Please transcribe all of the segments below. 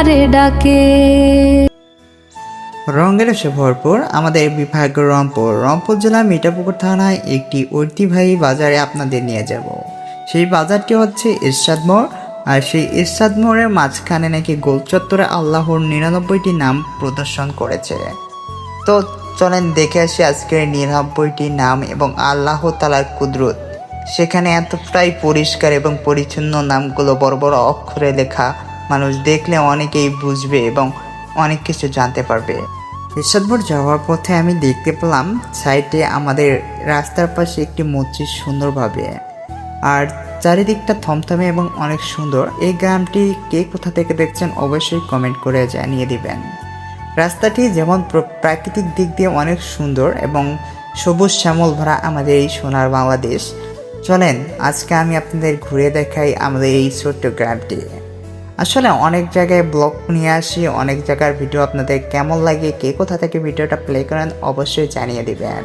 তোমারে ডাকে। রঙের এসে ভরপুর আমাদের বিভাগ রংপুর জেলা মিঠাপুকুর থানায় একটি ঐতিহ্যবাহী বাজারে আপনাদের নিয়ে যাব। সেই বাজারটি হচ্ছে এরশাদ মোড়। আর সেই এরশাদ মোড়ের মাঝখানে নাকি গোল চত্বরে আল্লাহর 99টি নাম প্রদর্শন করেছে। তো চলেন দেখে আসি আজকের 99টি নাম এবং আল্লাহ তাআলার কুদরত। সেখানে এতটাই পরিষ্কার এবং পরিচ্ছন্ন, নামগুলো বড় বড় অক্ষরে লেখা, মানুষ দেখলে অনেকেই বুঝবে এবং অনেক কিছু জানতে পারবে। এরশাদ মোড় যাওয়ার পথে আমি দেখতে পেলাম সাইডে আমাদের রাস্তার পাশে একটি মসজিদ সুন্দরভাবে, আর চারিদিকটা থমথমে এবং অনেক সুন্দর। এই গ্রামটি কে কোথা থেকে দেখছেন অবশ্যই কমেন্ট করে জানিয়ে দিবেন। রাস্তাটি যেমন প্রাকৃতিক দিক দিয়ে অনেক সুন্দর এবং সবুজ শ্যামল ভরা আমাদের এই সোনার বাংলাদেশ। চলেন আজকে আমি আপনাদের ঘুরে দেখাই আমাদের এই ছোট্ট গ্রামটি। আসলে অনেক জায়গায় ব্লগ নিয়ে আসি, অনেক জায়গার ভিডিও আপনাদের কেমন লাগে, কে কোথা থেকে ভিডিওটা প্লে করেন অবশ্যই জানিয়ে দিবেন।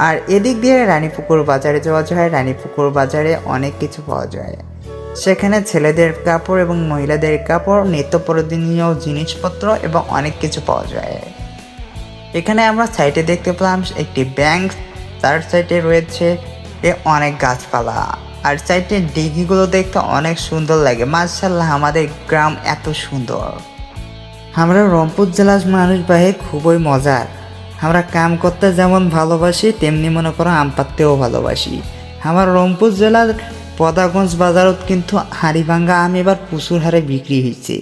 আর এদিক দিয়ে রানীপুকুর বাজারে যাওয়া যায়। রানীপুকুর বাজারে অনেক কিছু পাওয়া যায়, সেখানে ছেলেদের কাপড় এবং মহিলাদের কাপড়, নিত্য প্রয়োজনীয় জিনিসপত্র এবং অনেক কিছু পাওয়া যায়। এখানে আমরা সাইডে দেখতে পেলাম একটি ব্যাংক, তার সাইডে রয়েছে অনেক গাছপালা, আর সাইডে দিঘিগুলো দেখতে অনেক সুন্দর লাগে। মাশাআল্লাহ, আমাদের গ্রাম এত সুন্দর। আমরা রংপুর জেলার মানুষ ভাই খুবই মজার। আমরা কাম করতে যেমন ভালোবাসি তেমনি মনে করো আম পাততেও ভালোবাসি। আমার রংপুর জেলার পদাগঞ্জ বাজারত কিন্তু হাড়িভাঙ্গা আম এবার প্রচুর হারে বিক্রি হয়েছে।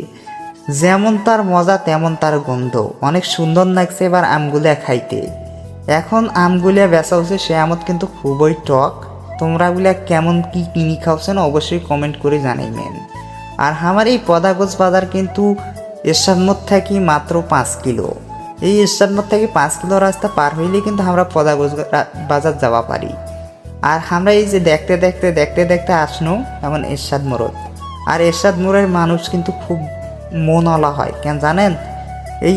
যেমন তার মজা তেমন তার গন্ধ, অনেক সুন্দর লাগছে এবার আমগুলা খাইতে। এখন আমগুলা বেচা হচ্ছে সে আমত কিন্তু খুবই টক। তোমরা গুলা কেমন কি কিনি খাওছেন অবশ্যই কমেন্ট করে জানাইবেন। আর আমার এই পদাগঞ্জ বাজার কিন্তু এরশাদ মোড় থেকে মাত্র 5 কিলো। এই এরশাদ মোড় থেকে 5 কিলো রাস্তা পার হইলে কিন্তু আমরা পদাগঞ্জ বাজার যাওয়া পারি। আর আমরা এই যে দেখতে দেখতে আসনো এমন এরশাদ মোড়। আর এরশাদ মোড়ের মানুষ কিন্তু খুব মনওয়ালা হয়, কেন জানেন? এই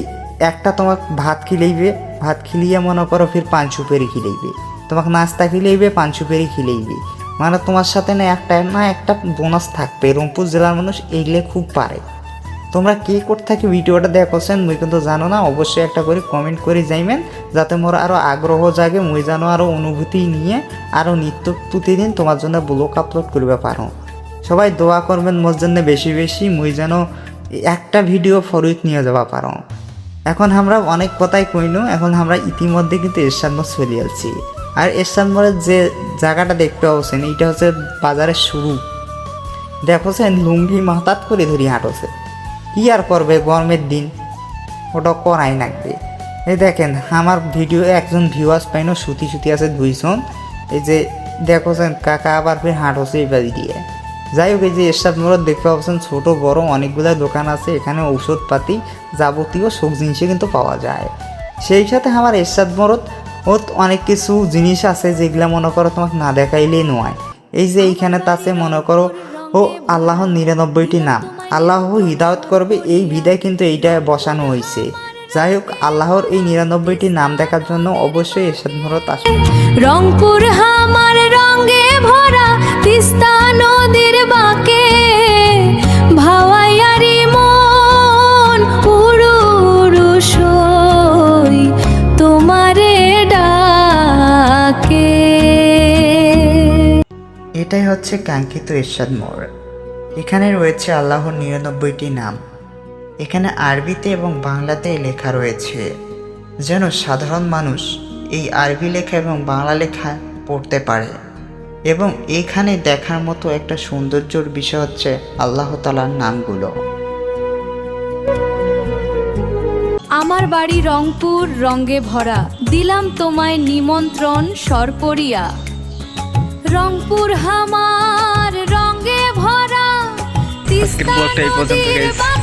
একটা তোমাকে ভাত খিলাইবে, ভাত খিলিয়ে মনে করো ফির 5 সুপেরি খিলাইবে, তোমাকে নাস্তা খিলাইবে 5 সুপেরি খিলাইবে, মানে তোমার সাথে না একটা বোনাস থাকবে। রংপুর জেলার মানুষ এইগুলো খুব পারে। তোমরা কে করতে থাকি ভিডিওটা দেখছেন মুই কিন্তু জানো না, অবশ্যই একটা করে কমেন্ট করে যাইবেন, যাতে মোর আরও আগ্রহ জাগে, মুই জানো আরও অনুভূতি নিয়ে আরও নিত্য প্রতিদিন তোমার জন্য ব্লগ আপলোড করবে পারো। সবাই দোয়া করবেন মোর জন্য বেশি বেশি, মুই যেন একটা ভিডিও ফরউইক নিয়ে যাওয়া পারো। এখন আমরা অনেক কথাই কইনো, এখন আমরা ইতিমধ্যে কিন্তু এরশাদ মোড় চলে আসছি। আর এরশাদ মোড়ের যে জায়গাটা দেখতে পাচ্ছেন এইটা হচ্ছে বাজারের শুরু। দেখোছেন লুঙ্গি মাথাত করে ধরি হাঁটছে, কি আর করবে গরমের দিন, ওটা করাই লাগবে। এই দেখেন আমার ভিডিও একজন ভিউয়ার্স পাইনো সুতি আছে 2 জন। এই যে দেখোছেন কাকা আবার ফির হাঁটছে এই বাড়ি দিয়ে। যাই হোক, এই যে এরশাদ মোড় দেখতে পাচ্ছেন ছোট বড় অনেকগুলো দোকান আছে, এখানে ঔষধপাতি যাবতীয় সব জিনিসই কিন্তু পাওয়া যায়। সেই সাথে আমার এরশাদ মোড়ত অনেক কিছু জিনিস আছে যেগুলো মনে করো তোমাকে না দেখাইলেই নয়। এই যে এইখানে তাছে মনে করো আল্লাহর 99টি নাম, আল্লাহ হিদায়ত করবে এই বিদায় কিন্তু এইটা বসানো হয়েছে। যাই হোক, আল্লাহর এই 99টি নাম দেখার জন্য অবশ্যই এরশাদ মোড়ত আসুন। রংপুর হামার রঙে ভরা, তিস্তা নদীর বাঁকে ভাওয়াইয়ারি মন পুরুষই তোমারে ডাকে। এটাই হচ্ছে কাঙ্ক্ষিত এরশাদ মোড়। এখানে রয়েছে আল্লাহর 99টি নাম। এখানে আরবিতে এবং বাংলাতে লেখা রয়েছে, যেন সাধারণ মানুষ এই আরবি লেখা এবং বাংলা লেখা পড়তে পারে। এবং এখানে দেখার মতো একটা সৌন্দর্যর বিষয় হচ্ছে আল্লাহ তাআলার নামগুলো। আমার বাড়ি রংপুর রঙে ভরা, দিলাম তোমায় নিমন্ত্রণ সরপরিয়া। রংপুর হামার রঙে ভরা, তিস্তা নদীর বাঁকে